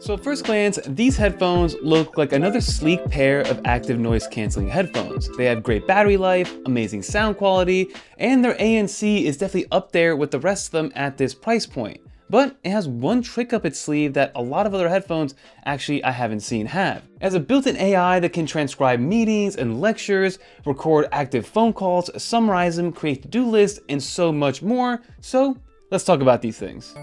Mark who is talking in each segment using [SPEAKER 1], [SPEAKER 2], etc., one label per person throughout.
[SPEAKER 1] So at first glance, these headphones look like another sleek pair of active noise cancelling headphones. They have great battery life, amazing sound quality, and their ANC is definitely up there with the rest of them at this price point. But it has one trick up its sleeve that a lot of other headphones actually I haven't seen have. It has a built-in AI that can transcribe meetings and lectures, record active phone calls, summarize them, create to-do lists, and so much more. So let's talk about these things.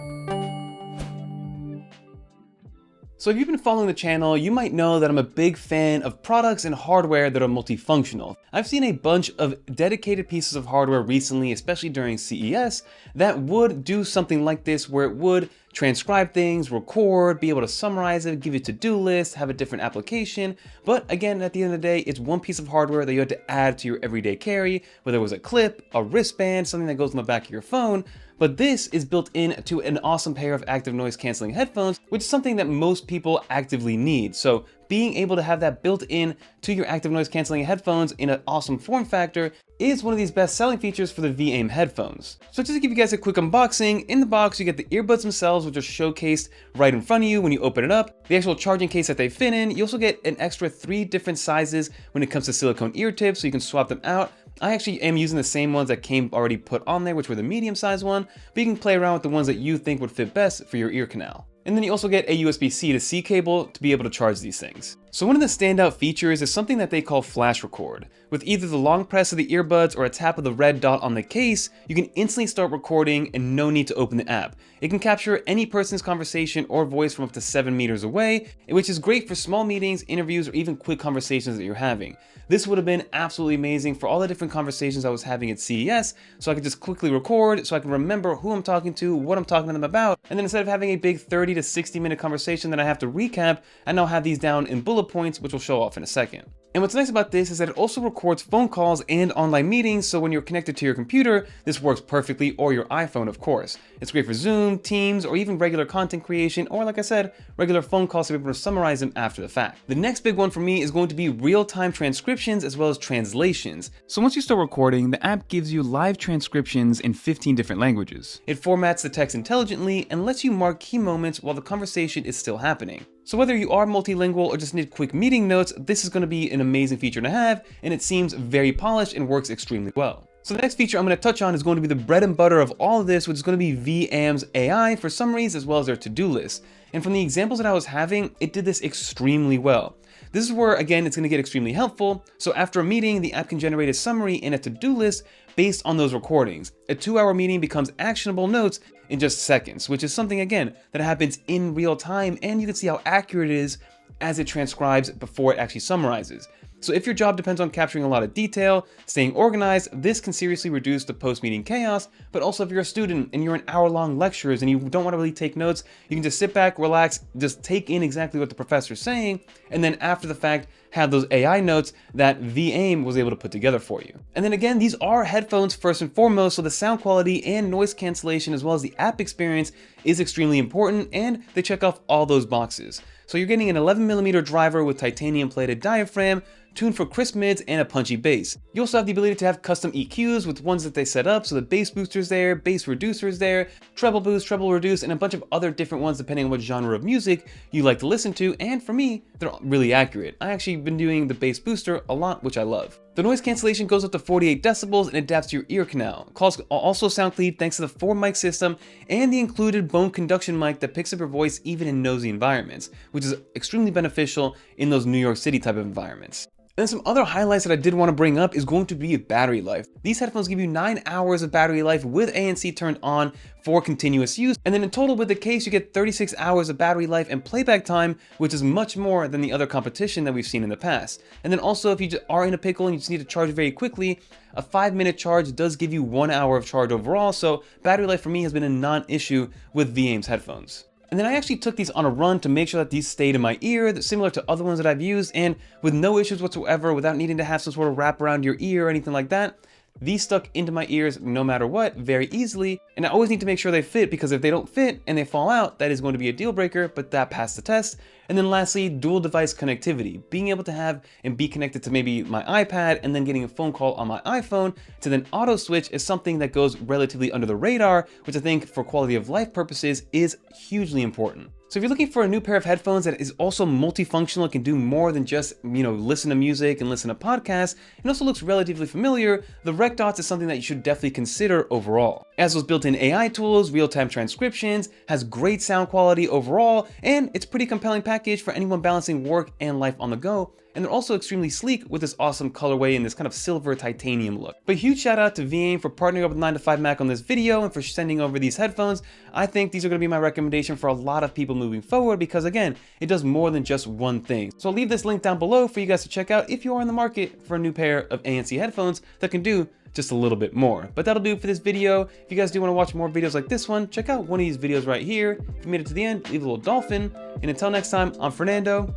[SPEAKER 1] So if you've been following the channel, you might know that I'm a big fan of products and hardware that are multifunctional. I've seen a bunch of dedicated pieces of hardware recently, especially during CES, that would do something like this, where it would transcribe things, record, be able to summarize it, give you a to-do list, have a different application. But again, at the end of the day, it's one piece of hardware that you had to add to your everyday carry, whether it was a clip, a wristband, something that goes on the back of your phone. But this is built into an awesome pair of active noise cancelling headphones, which is something that most people actively need. So being able to have that built in to your active noise cancelling headphones in an awesome form factor is one of these best selling features for the Viaim headphones. So just to give you guys a quick unboxing, in the box you get the earbuds themselves, which are showcased right in front of you when you open it up, the actual charging case that they fit in. You also get an extra 3 different sizes when it comes to silicone ear tips, so you can swap them out. I actually am using the same ones that came already put on there, which were the medium-sized one, but you can play around with the ones that you think would fit best for your ear canal. And then you also get a USB-C to C cable to be able to charge these things. So one of the standout features is something that they call flash record. With either the long press of the earbuds or a tap of the red dot on the case, you can instantly start recording and no need to open the app. It can capture any person's conversation or voice from up to 7 meters away, which is great for small meetings, interviews, or even quick conversations that you're having. This would have been absolutely amazing for all the different conversations I was having at CES, so I could just quickly record, so I can remember who I'm talking to, what I'm talking to them about, and then instead of having a big 30 to 60 minute conversation that I have to recap, I now have these down in bullet points, which will show off in a second. And what's nice about this is that it also records phone calls and online meetings, so when you're connected to your computer, this works perfectly, or your iPhone, of course. It's great for Zoom, Teams, or even regular content creation, or like I said, regular phone calls to be able to summarize them after the fact. The next big one for me is going to be real-time transcriptions as well as translations. So once you start recording, the app gives you live transcriptions in 15 different languages. It formats the text intelligently and lets you mark key moments while the conversation is still happening. So whether you are multilingual or just need quick meeting notes, this is going to be an amazing feature to have, and it seems very polished and works extremely well. So the next feature I'm going to touch on is going to be the bread and butter of all of this, which is going to be Viaim's AI for summaries as well as their to-do list. And from the examples that I was having, it did this extremely well. This is where, again, it's going to get extremely helpful. So after a meeting, the app can generate a summary and a to-do list based on those recordings. A 2-hour meeting becomes actionable notes in just seconds, which is something, again, that happens in real time, and you can see how accurate it is as it transcribes before it actually summarizes. So if your job depends on capturing a lot of detail, staying organized, this can seriously reduce the post-meeting chaos. But also if you're a student and you're in hour-long lectures and you don't want to really take notes, you can just sit back, relax, just take in exactly what the professor's saying, and then after the fact, have those AI notes that Viaim was able to put together for you. And then again, these are headphones first and foremost, so the sound quality and noise cancellation as well as the app experience is extremely important, and they check off all those boxes. So you're getting an 11mm driver with titanium plated diaphragm, tuned for crisp mids and a punchy bass. You also have the ability to have custom EQs with ones that they set up, so the bass booster's there, bass reducer's there, treble boost, treble reduce, and a bunch of other different ones depending on what genre of music you like to listen to, and for me, they're really accurate. I actually been doing the bass booster a lot, which I love. The noise cancellation goes up to 48 decibels and adapts to your ear canal. Calls also sound clean thanks to the 4-mic system and the included bone conduction mic that picks up your voice even in noisy environments, which is extremely beneficial in those New York City type of environments. And then some other highlights that I did want to bring up is going to be battery life. These headphones give you 9 hours of battery life with ANC turned on for continuous use. And then in total with the case, you get 36 hours of battery life and playback time, which is much more than the other competition that we've seen in the past. And then also if you are in a pickle and you just need to charge very quickly, a 5-minute charge does give you 1 hour of charge overall. So battery life for me has been a non-issue with Viaim's headphones. And then I actually took these on a run to make sure that these stayed in my ear, similar to other ones that I've used, and with no issues whatsoever, without needing to have some sort of wrap around your ear or anything like that. These stuck into my ears no matter what, very easily, and I always need to make sure they fit, because if they don't fit and they fall out, that is going to be a deal breaker, but that passed the test. And then lastly, dual device connectivity. Being able to have and be connected to maybe my iPad and then getting a phone call on my iPhone to then auto switch is something that goes relatively under the radar, which I think for quality of life purposes is hugely important. So if you're looking for a new pair of headphones that is also multifunctional, can do more than just, listen to music and listen to podcasts, and also looks relatively familiar, the RecDots is something that you should definitely consider overall. It has those built-in AI tools, real-time transcriptions, has great sound quality overall, and it's a pretty compelling package for anyone balancing work and life on the go. And they're also extremely sleek with this awesome colorway and this kind of silver titanium look. But huge shout out to Viaim for partnering up with 9to5Mac on this video and for sending over these headphones. I think these are going to be my recommendation for a lot of people moving forward because, again, it does more than just one thing. So I'll leave this link down below for you guys to check out if you are in the market for a new pair of ANC headphones that can do just a little bit more. But that'll do it for this video. If you guys do want to watch more videos like this one, check out one of these videos right here. If you made it to the end, leave a little dolphin. And until next time, I'm Fernando.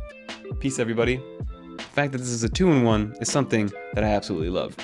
[SPEAKER 1] Peace, everybody. The fact that this is a 2-in-1 is something that I absolutely love.